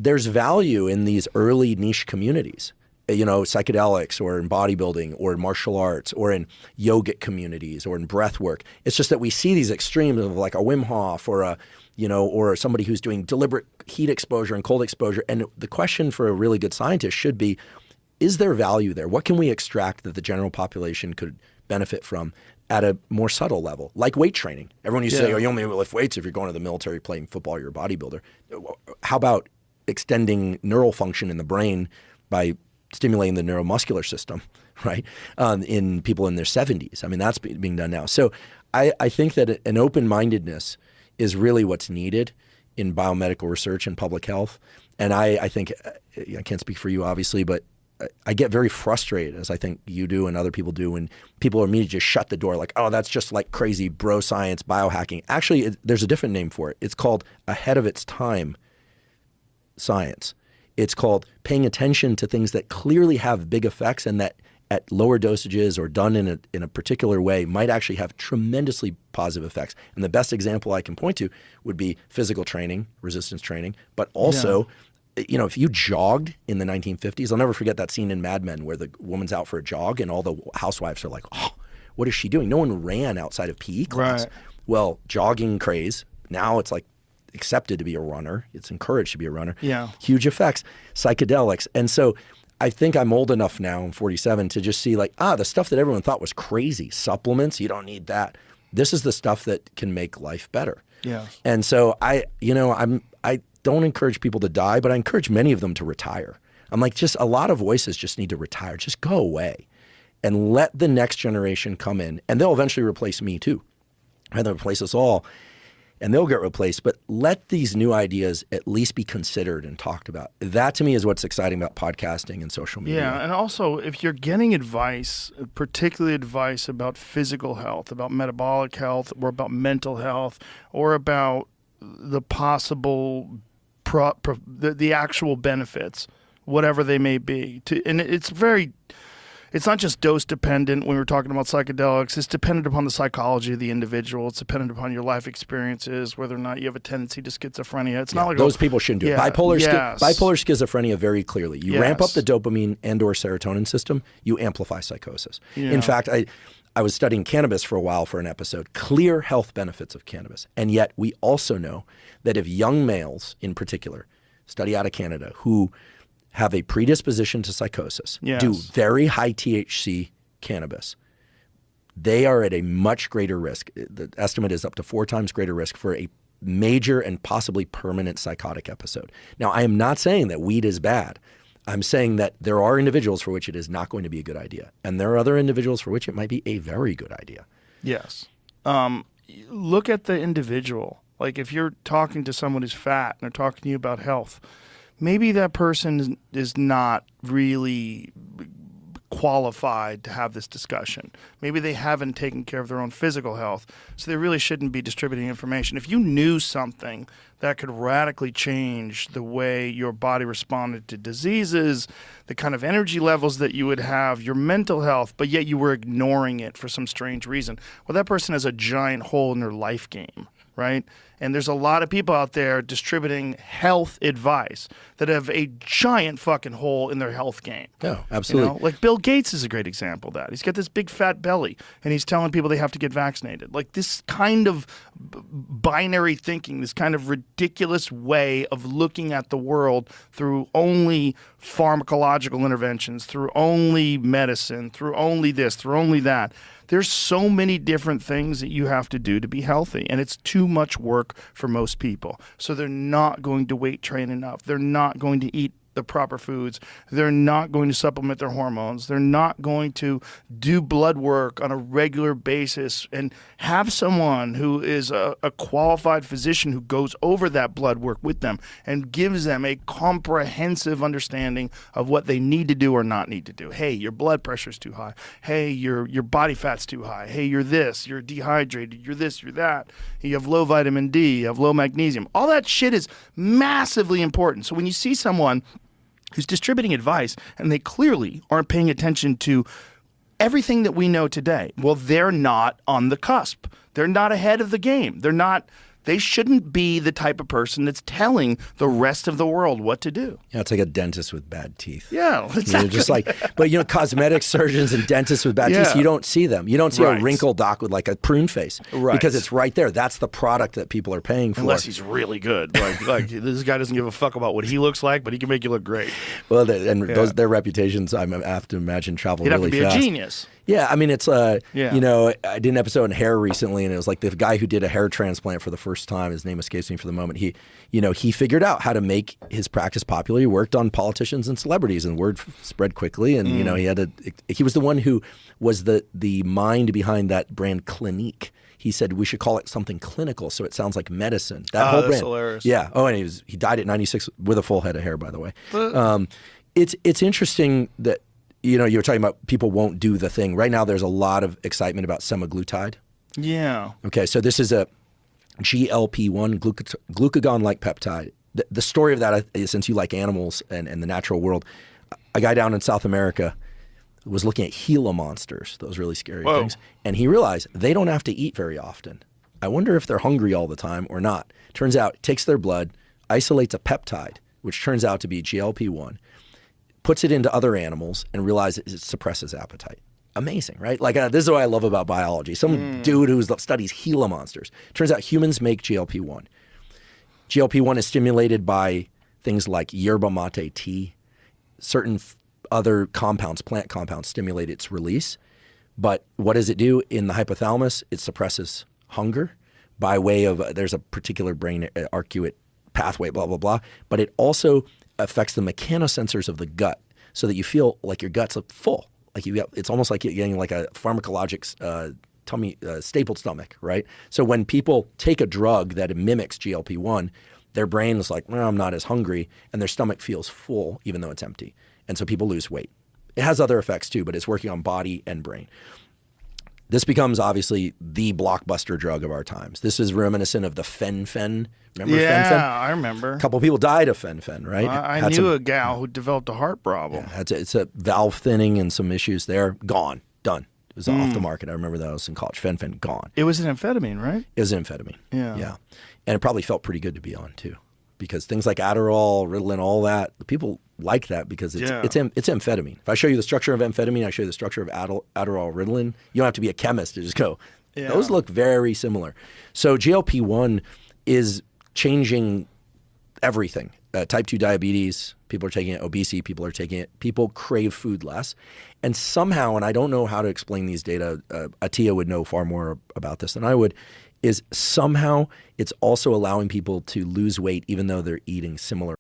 there's value in these early niche communities, psychedelics or in bodybuilding or in martial arts or in yogic communities or in breath work. It's just that we see these extremes of like a Wim Hof or or somebody who's doing deliberate heat exposure and cold exposure. And the question for a really good scientist should be, is there value there? What can we extract that the general population could benefit from at a more subtle level, like weight training? Everyone used to say, you only lift weights if you're going to the military playing football, you're a bodybuilder. How about extending neural function in the brain by stimulating the neuromuscular system, right, in people in their 70s? I mean, that's being done now. So I think that an open-mindedness is really what's needed in biomedical research and public health. And I think, I can't speak for you, obviously, but I get very frustrated, as I think you do and other people do, when people are immediately just shut the door like, oh, that's just like crazy bro science, biohacking. Actually, there's a different name for it. It's called ahead of its time science. It's called paying attention to things that clearly have big effects and that at lower dosages or done in a particular way might actually have tremendously positive effects. And the best example I can point to would be physical training, resistance training, but also if you jogged in the 1950s, I'll never forget that scene in Mad Men where the woman's out for a jog and all the housewives are like, oh, what is she doing? No one ran outside of PE class. Right. Well, jogging craze, now it's like accepted to be a runner. It's encouraged to be a runner. Yeah. Huge effects, psychedelics. And so I think I'm old enough now, I'm 47, to just see like, the stuff that everyone thought was crazy, supplements, you don't need that. This is the stuff that can make life better. Yeah. And so I don't encourage people to die, but I encourage many of them to retire. I'm like, just a lot of voices just need to retire. Just go away and let the next generation come in, and they'll eventually replace me too. And they'll replace us all, and they'll get replaced. But let these new ideas at least be considered and talked about. That to me is what's exciting about podcasting and social media. Yeah, and also if you're getting advice, particularly advice about physical health, about metabolic health, or about mental health, or about the possible the actual benefits, whatever they may be. And it's not just dose dependent when we're talking about psychedelics. It's dependent upon the psychology of the individual. It's dependent upon your life experiences, whether or not you have a tendency to schizophrenia. It's not like those people shouldn't do it. Bipolar schizophrenia, very clearly. You ramp up the dopamine and or serotonin system, you amplify psychosis. Yeah. In fact, I was studying cannabis for a while for an episode, clear health benefits of cannabis. And yet we also know that if young males in particular, study out of Canada, who have a predisposition to psychosis, do very high THC cannabis, they are at a much greater risk. The estimate is up to 4 times greater risk for a major and possibly permanent psychotic episode. Now, I am not saying that weed is bad. I'm saying that there are individuals for which it is not going to be a good idea. And there are other individuals for which it might be a very good idea. Yes. Look at the individual. Like if you're talking to someone who's fat and they're talking to you about health, maybe that person is not really qualified to have this discussion. Maybe they haven't taken care of their own physical health, so they really shouldn't be distributing information. If you knew something that could radically change the way your body responded to diseases, the kind of energy levels that you would have, your mental health, but yet you were ignoring it for some strange reason, well, that person has a giant hole in their life game, right? And there's a lot of people out there distributing health advice that have a giant fucking hole in their health game. Oh, absolutely. Like Bill Gates is a great example of that. He's got this big fat belly, and he's telling people they have to get vaccinated. Like this kind of binary thinking, this kind of ridiculous way of looking at the world through only pharmacological interventions, through only medicine, through only this, through only that. There's so many different things that you have to do to be healthy, and it's too much work for most people. So they're not going to weight train enough. They're not going to eat the proper foods. They're not going to supplement their hormones. They're not going to do blood work on a regular basis and have someone who is a qualified physician who goes over that blood work with them and gives them a comprehensive understanding of what they need to do or not need to do. Hey, your blood pressure's too high. Hey, your body fat's too high. Hey, you're this, you're dehydrated, you're this, you're that. You have low vitamin D, you have low magnesium. All that shit is massively important. So when you see someone who's distributing advice and they clearly aren't paying attention to everything that we know today, well, they're not on the cusp. They're not ahead of the game. They're not they shouldn't be the type of person that's telling the rest of the world what to do. Yeah, it's like a dentist with bad teeth. Yeah, exactly. Just like, but cosmetic surgeons and dentists with bad teeth, you don't see them. You don't see a wrinkle doc with like a prune face, because it's right there. That's the product that people are paying for. Unless he's really good, like this guy doesn't give a fuck about what he looks like, but he can make you look great. Well, their reputations, I have to imagine, travel really fast. He'd have to be a genius. Yeah, I mean, it's I did an episode on hair recently, and it was like the guy who did a hair transplant for the first time. His name escapes me for the moment. He figured out how to make his practice popular. He worked on politicians and celebrities, and word spread quickly. And he was the one who was the mind behind that brand Clinique. He said we should call it something clinical, so it sounds like medicine. That whole brand. Hilarious. Yeah. Oh, and he died at 96 with a full head of hair, by the way. It's interesting that. You were talking about people won't do the thing. Right now, there's a lot of excitement about semaglutide. Yeah. Okay, so this is a GLP-1, glucagon-like peptide. The story of that, since you like animals and the natural world, a guy down in South America was looking at Gila monsters, those really scary things, and he realized they don't have to eat very often. I wonder if they're hungry all the time or not. Turns out it takes their blood, isolates a peptide, which turns out to be GLP-1, puts it into other animals, and realizes it suppresses appetite. Amazing, right? Like this is what I love about biology. Some dude who studies Gila monsters. Turns out humans make GLP-1. GLP-1 is stimulated by things like yerba mate tea. Certain other compounds, plant compounds, stimulate its release. But what does it do in the hypothalamus? It suppresses hunger by way of there's a particular brain arcuate pathway, blah, blah, blah. But it also affects the mechanosensors of the gut so that you feel like your gut's full. Like it's almost like you're getting like a pharmacologic tummy, stapled stomach, right? So when people take a drug that mimics GLP-1, their brain is like, well, I'm not as hungry, and their stomach feels full even though it's empty. And so people lose weight. It has other effects too, but it's working on body and brain. This becomes obviously the blockbuster drug of our times. This is reminiscent of the fen-phen. Remember fen-phen? Yeah, I remember. A couple people died of fen-phen, right? I knew a gal who developed a heart problem. Yeah, it's a valve thinning and some issues there. Gone. Done. It was off the market. I remember that I was in college. Fen-phen, gone. It was an amphetamine, right? It was an amphetamine. Yeah. And it probably felt pretty good to be on, too. Because things like Adderall, Ritalin, all that, the people like that because it's amphetamine. If I show you the structure of amphetamine, I show you the structure of Adderall, Ritalin. You don't have to be a chemist to just go, those look very similar. So GLP-1 is changing everything. Type 2 diabetes, people are taking it. Obesity, people are taking it. People crave food less. And somehow, and I don't know how to explain these data, Atia would know far more about this than I would, is somehow it's also allowing people to lose weight even though they're eating similar